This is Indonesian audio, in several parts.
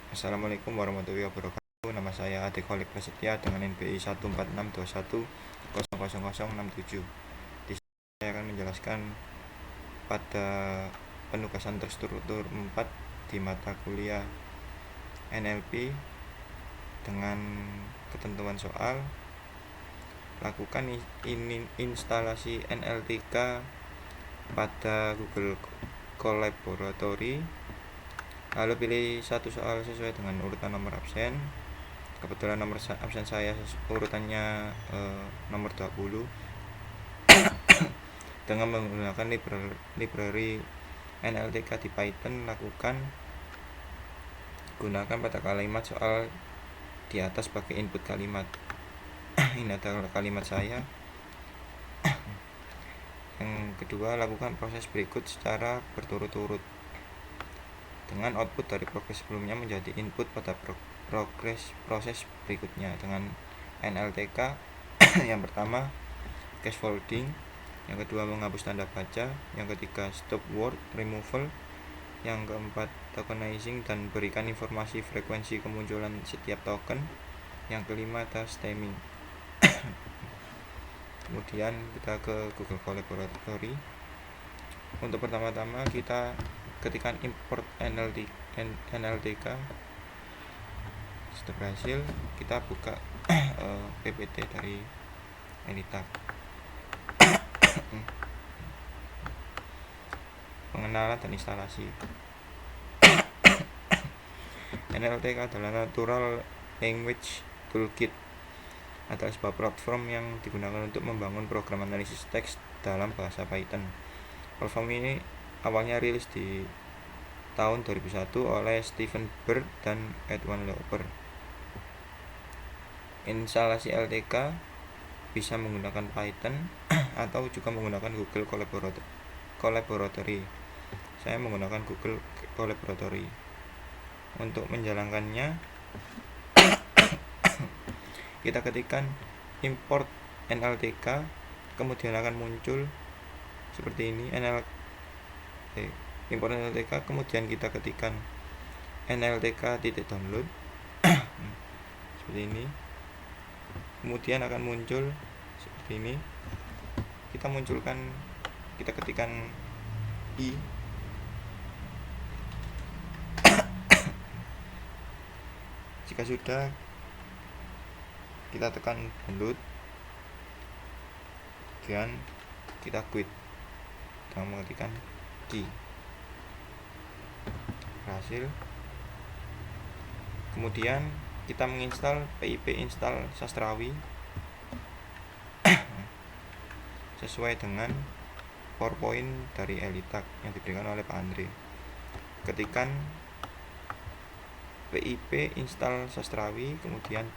Assalamualaikum warahmatullahi wabarakatuh. Nama saya Ade Kholik Prasetya dengan NPI 14621000067. Di sini saya akan menjelaskan pada penugasan terstruktur 4 di mata kuliah NLP dengan ketentuan soal. Lakukan instalasi NLTK pada Google Collaboratory. Lalu pilih satu soal sesuai dengan urutan nomor absen. Kebetulan nomor absen saya urutannya nomor 20. Dengan menggunakan library NLTK di Python, gunakan pada kalimat soal di atas sebagai input kalimat. Ini adalah kalimat saya. Yang kedua, lakukan proses berikut secara berturut-turut dengan output dari progres sebelumnya menjadi input pada proses berikutnya dengan NLTK. Yang pertama, scaffolding. Yang kedua, menghapus tanda baca. Yang ketiga, stop word removal. Yang keempat, tokenizing dan berikan informasi frekuensi kemunculan setiap token. Yang kelima, stemming. Kemudian kita ke Google Collaboratory. Untuk pertama-tama kita ketikkan import NLTK. Setelah berhasil, kita buka PPT dari Elita. Pengenalan dan instalasi. NLTK adalah Natural Language Toolkit, adalah sebuah platform yang digunakan untuk membangun program analisis teks dalam bahasa Python. Platform ini awalnya rilis di tahun 2001 oleh Stephen Bird dan Edwin Lauper. Instalasi LTK bisa menggunakan Python atau juga menggunakan Google Collaboratory. Saya menggunakan Google Collaboratory. Untuk menjalankannya, kita ketikkan import NLTK, kemudian akan muncul seperti ini, import NLTK, kemudian kita ketikkan NLTK.download seperti ini, kemudian akan muncul seperti ini. Kita ketikkan i, jika sudah kita tekan download dan kita quit dengan mengetikkan key. Berhasil. Kemudian kita menginstal pip install Sastrawi sesuai dengan PowerPoint dari Elita yang diberikan oleh Pak Andre. Ketikkan pip install Sastrawi, kemudian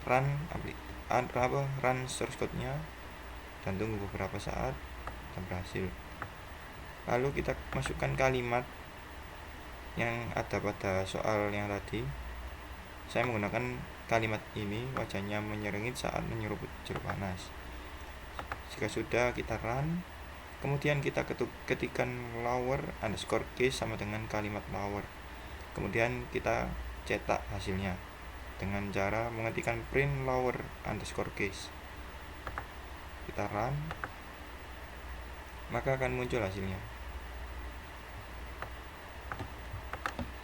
run source code-nya dan tunggu beberapa saat dan berhasil. Lalu kita masukkan kalimat yang ada pada soal yang tadi. Saya menggunakan kalimat ini, wajahnya menyerengit saat menyeruput jeruk panas. Jika sudah, kita run. Kemudian kita ketikkan lower underscore case sama dengan kalimat lower. Kemudian kita cetak hasilnya dengan cara mengetikkan print lower underscore case. Kita run, maka akan muncul hasilnya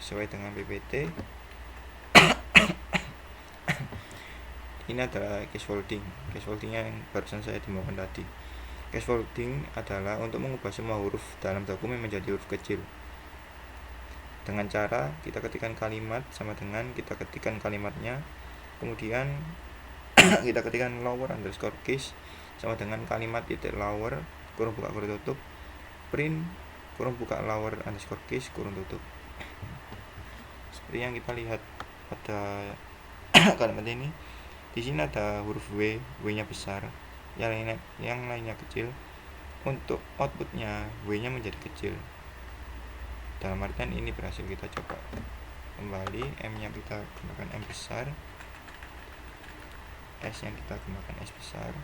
sesuai dengan PPT. Ini adalah scaffolding. Scaffoldingnya yang barusan saya dimaukan tadi. Scaffolding adalah untuk mengubah semua huruf dalam dokumen menjadi huruf kecil dengan cara kita ketikkan kalimat sama dengan kita ketikkan kalimatnya, kemudian kita ketikkan lower underscore case sama dengan kalimat titik lower kurung buka kurung tutup, print kurung buka lower underscore case kurung tutup. Seperti yang kita lihat pada kalimat ini. Di sini ada huruf W-nya besar, yang lainnya kecil. Untuk outputnya W-nya menjadi kecil. Dalam artian ini berhasil. Kita coba kembali, M-nya kita gunakan M besar, S-nya kita gunakan S besar.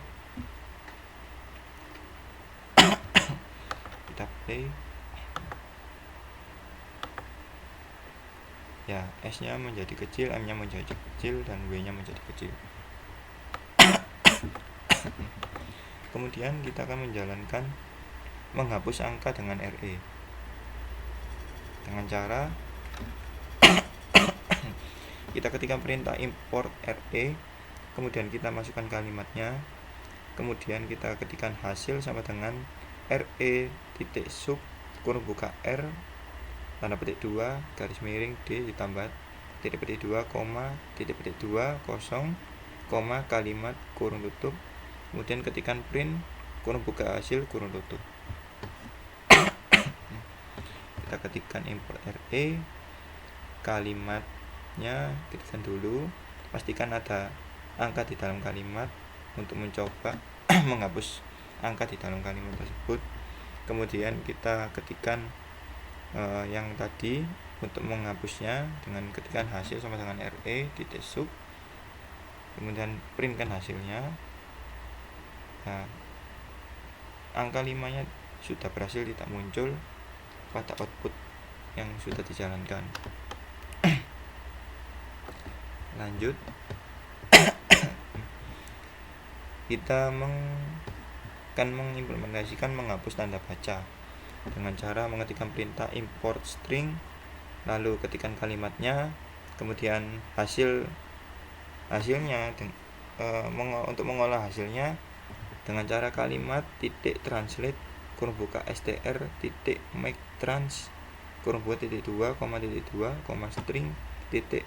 Kita play. Ya, S nya menjadi kecil, M nya menjadi kecil, dan W nya menjadi kecil. Kemudian kita akan menjalankan menghapus angka dengan RE dengan cara kita ketikkan perintah import RE, kemudian kita masukkan kalimatnya, kemudian kita ketikkan hasil sama dengan RE titik sub kurung buka R tanda petik 2 garis miring D ditambah titik petik 2 koma titik petik 2 kosong koma kalimat kurung tutup, kemudian ketikkan print kurung buka hasil kurung tutup. Kita ketikkan import RE, kalimatnya ketikkan dulu, pastikan ada angka di dalam kalimat untuk mencoba menghapus angka di dalam kalimat tersebut. Kemudian kita ketikkan yang tadi untuk menghapusnya dengan ketikkan hasil sama dengan RE titik sub, kemudian printkan hasilnya. Nah, angka 5 nya sudah berhasil tidak muncul pada output yang sudah dijalankan. Lanjut, kita akan mengimplementasikan menghapus tanda baca dengan cara mengetikkan perintah import string, lalu ketikkan kalimatnya, kemudian hasilnya untuk mengolah hasilnya dengan cara kalimat titik translate kurung buka str titik make trans kurung buka titik 2 koma string titik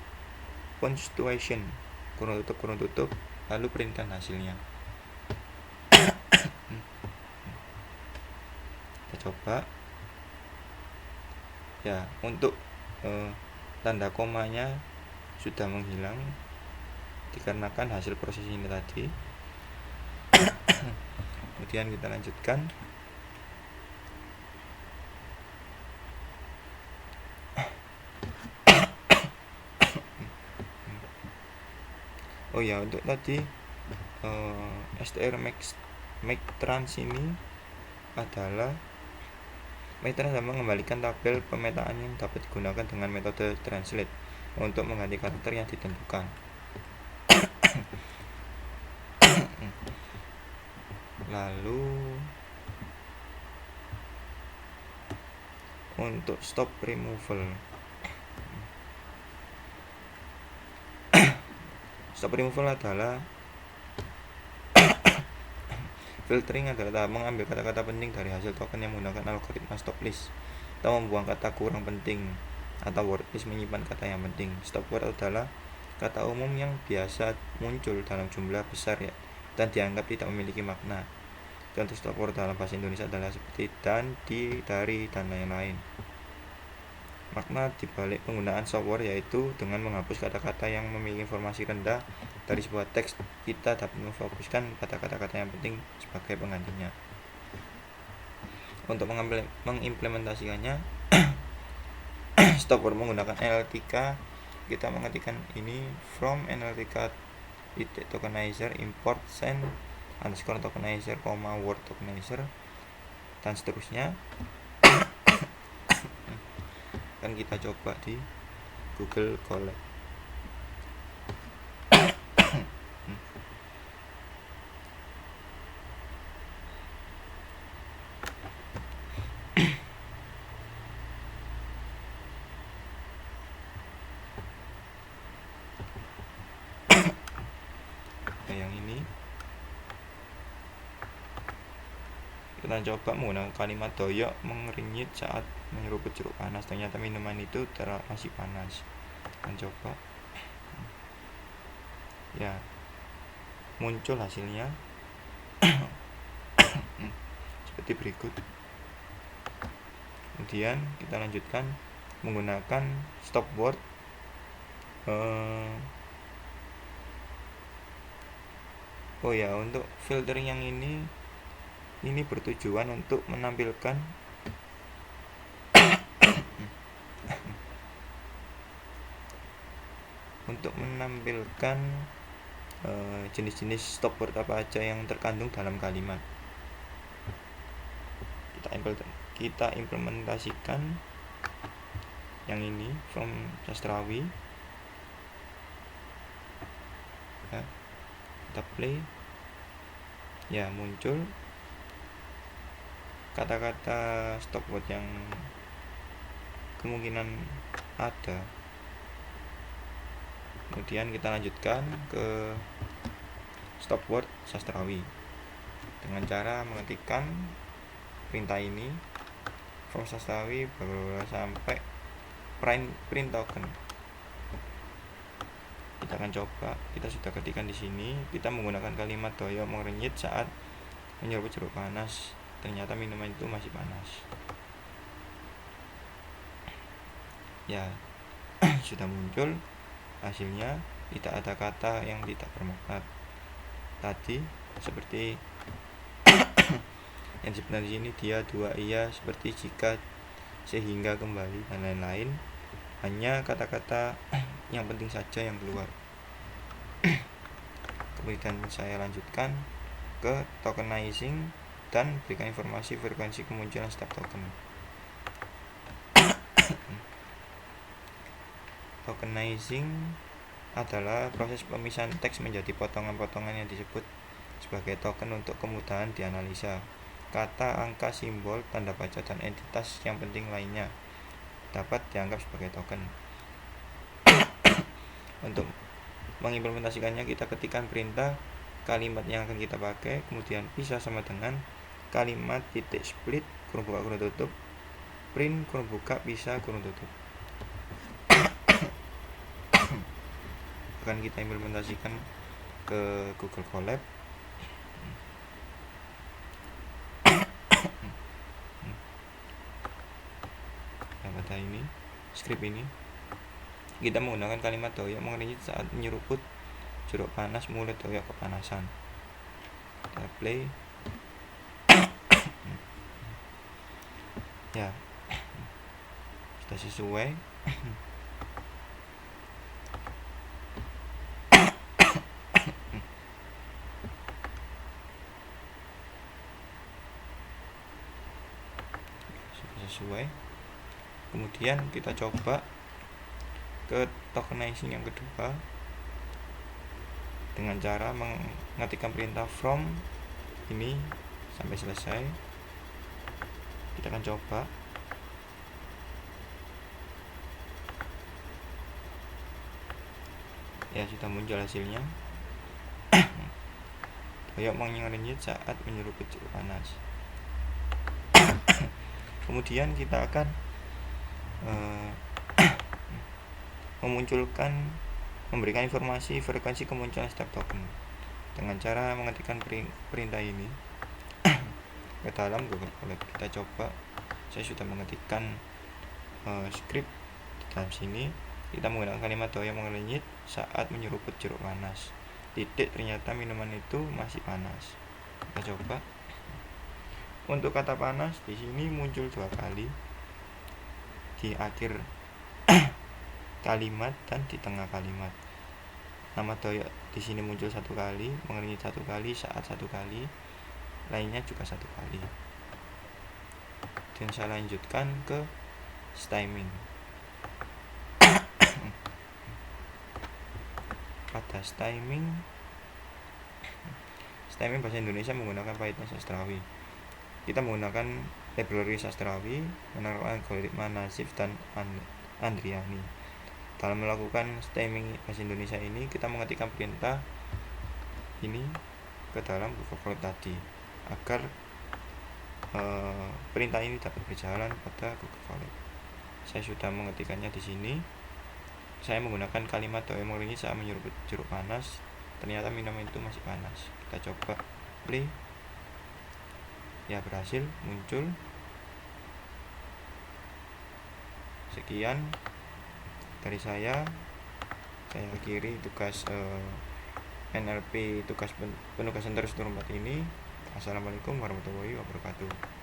punctuation kurung tutup, lalu printkan hasilnya. Kita coba ya, untuk tanda komanya sudah menghilang dikarenakan hasil proses ini tadi. Kemudian kita lanjutkan. Oh ya, untuk tadi str make trans ini adalah mengembalikan tabel pemetaan yang dapat digunakan dengan metode translate untuk mengganti karakter yang ditentukan. Lalu untuk stop removal, adalah filtering adalah mengambil kata-kata penting dari hasil token yang menggunakan algoritma stop list atau membuang kata kurang penting, atau word list menyimpan kata yang penting. Stop word adalah kata umum yang biasa muncul dalam jumlah besar ya, dan dianggap tidak memiliki makna. Contoh stop word dalam bahasa Indonesia adalah seperti dan, di, dari, dan lain-lain. Makna dibalik penggunaan stop word yaitu dengan menghapus kata-kata yang memiliki informasi rendah dari sebuah teks, kita dapat memfokuskan pada kata-kata yang penting sebagai penggantinya. Untuk mengimplementasikannya stop word menggunakan NLTK, kita mengetikkan ini from NLTK titik tokenizer import send underscore tokenizer, word tokenizer, dan seterusnya. Kan kita coba di Google Colab. Yang ini kita coba menggunakan kalimat doyok mengeringit saat menyeruput jeruk panas, ternyata minuman itu masih panas. Kita coba ya, muncul hasilnya seperti berikut. Kemudian kita lanjutkan menggunakan stop word. Oh ya, untuk filtering yang ini bertujuan untuk menampilkan jenis-jenis stop word apa aja yang terkandung dalam kalimat. Kita implementasikan yang ini from Sastrawi ya, kita play ya, muncul kata-kata stop word yang kemungkinan ada. Kemudian kita lanjutkan ke stop word Sastrawi dengan cara mengetikkan perintah ini from Sastrawi sampai print token. Kita akan coba. Kita sudah ketikkan di sini. Kita menggunakan kalimat doyok merenyit saat menyeruput jeruk panas. Ternyata minuman itu masih panas. Ya, sudah muncul hasilnya. Tidak ada kata yang tidak bermakna tadi, seperti yang sebenarnya di sini dia, dua, iya, seperti, jika, sehingga, kembali, dan lain-lain. Hanya kata-kata yang penting saja yang keluar. Kemudian saya lanjutkan ke tokenizing dan berikan informasi frekuensi kemunculan setiap token. Tokenizing adalah proses pemisahan teks menjadi potongan-potongan yang disebut sebagai token untuk kemudahan dianalisa. Kata, angka, simbol, tanda baca, dan entitas yang penting lainnya dapat dianggap sebagai token. Untuk mengimplementasikannya, kita ketikkan perintah kalimat yang akan kita pakai, kemudian pisah sama dengan kalimat titik split kurung buka kurung tutup print kurung buka pisah kurung tutup. Akan kita implementasikan ke Google Colab. Pada ini script ini kita menggunakan kalimat doyok mengenyit saat menyeruput jeruk panas, mulut doyok kepanasan. Kita play. Ya, sudah sesuai. Sudah sesuai. Kemudian kita coba ke tokenizing yang kedua dengan cara mengetikkan perintah from ini sampai selesai. Kita akan coba. Ya, sudah muncul hasilnya. Doyok mengenyit saat menyeruput jeruk panas. Kemudian kita akan memberikan informasi frekuensi kemunculan setiap token dengan cara mengetikkan perintah ini ke dalam Google Colab. Kita coba. Saya sudah mengetikkan script di dalam sini. Kita menggunakan kalimat doyok mengenyit saat menyeruput jeruk panas. Titik, ternyata minuman itu masih panas. Kita coba. Untuk kata panas di sini muncul 2 kali, di akhir kalimat dan di tengah kalimat. Nama doyok di sini muncul 1 kali, mengenyit 1 kali, saat 1 kali, lainnya juga 1 kali. Dan saya lanjutkan ke styming. Pada styming bahasa Indonesia menggunakan Python Sastrawi. Kita menggunakan library Sastrawi, menerapkan algoritma Nassif dan Andriani. Dalam melakukan styming bahasa Indonesia ini, kita mengetikkan perintah ini ke dalam Google Colab tadi agar perintah ini dapat berjalan pada Google Colab. Saya sudah mengetikkannya di sini. Saya menggunakan kalimat doyok mengenyit saat menyeruput jeruk panas. Ternyata minuman itu masih panas. Kita coba play. Ya, berhasil muncul. Sekian dari saya akhiri tugas NLP, tugas penugasan terus 4 ini. Assalamualaikum warahmatullahi wabarakatuh.